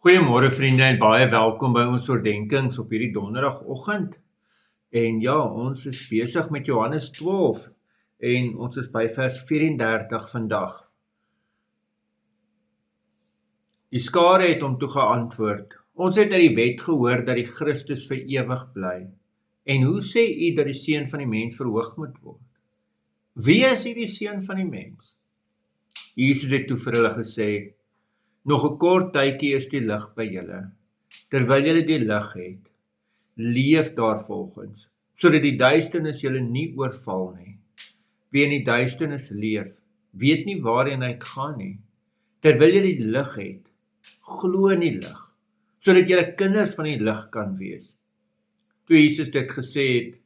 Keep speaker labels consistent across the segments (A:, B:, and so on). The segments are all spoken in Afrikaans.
A: Goeiemôre vriende en baie welkom by ons oordenkings op hierdie donderdagoggend. En ja, ons is besig met Johannes 12 en ons is by vers 34 vandag. Die skare het hom toe geantwoord: Ons het uit die wet gehoor dat die Christus vir ewig bly. En hoe sê u dat die seun van die mens verhoog moet word? Wie is hierdie seun van die mens? Jesus het toe vir hulle gesê: Nog 'n kort tydjie is die lig by julle. Terwyl julle die lig het, leef daarvolgens, sodat die duisternis julle nie oorval nie. Wie in die duisternis leef, weet nie waarheen hy gaan nie. Terwyl julle die lig het, glo in die lig, sodat julle kinders van die lig kan wees. Toe Jesus dit gesê het,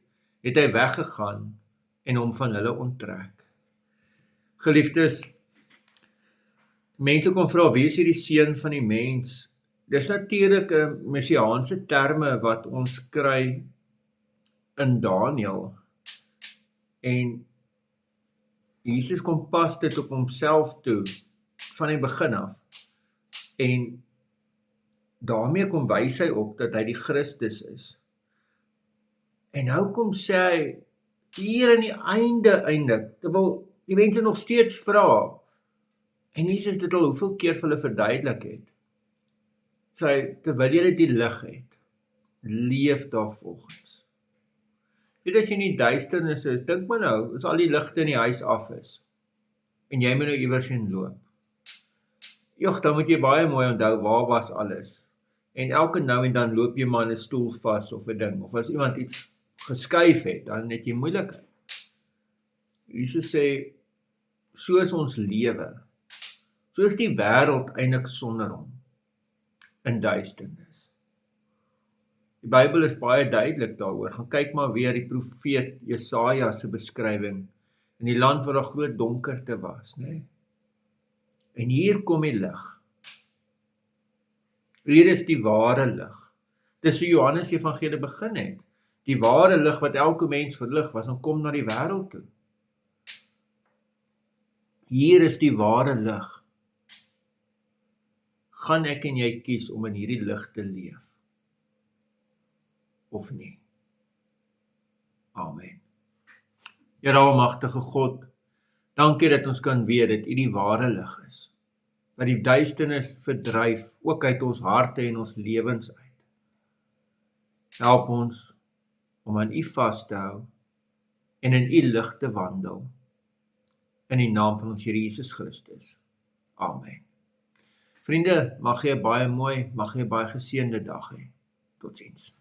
A: het hy weggegaan en hom van hulle onttrek. Geliefdes, mense kon vra, wie is hierdie seun van die mens? Dis natuurlik 'n messiaanse terme wat ons kry in Daniël. En Jesus kom pas dit op homself toe van die begin af. En daarmee kom wys hy op dat hy die Christus is. En nou kom sê hy hier in die einde eindelik, terwyl die mense nog steeds vra, en Jesus dit al hoeveel keer vir hulle verduidelik het, sê hy, terwyl julle die lig het, leef daarvolgens. Weet as jy in die duisternis is, dink maar nou, as al die ligte in die huis af is, en jy moet nou iewers heen loop. Jogg, dan moet jy baie mooi onthou, waar was alles? En elke nou en dan loop jy maar in 'n stoel vas of 'n ding, of as iemand iets geskuif het, dan het jy moeilikheid. Jesus sê, so is ons lewe, so is die wêreld eintlik sonder hom, in duisternis. Die Bybel is baie duidelik daaroor. Gaan kyk maar weer die profeet Jesaja se beskrywing in die land waar daar groot donkerte was, né? En hier kom die lig. Hier is die ware lig. Dis hoe Johannes Evangelie begin het. Die ware lig wat elke mens verlig was en kom na die wêreld toe. Hier is die ware lig. Gaan ek en jy kies om in hierdie lig te leef? Of nie? Amen. Here almagtige God, dankie dat ons kan weet dat U die ware lig is, wat die duisternis verdryf, ook uit ons harte en ons lewens uit. Help ons om aan U vas te hou en in U lig te wandel. In die naam van ons Here Jesus Christus. Amen. Vriende, mag jy 'n baie mooi, mag jy 'n baie geseënde dag hê. Totsiens.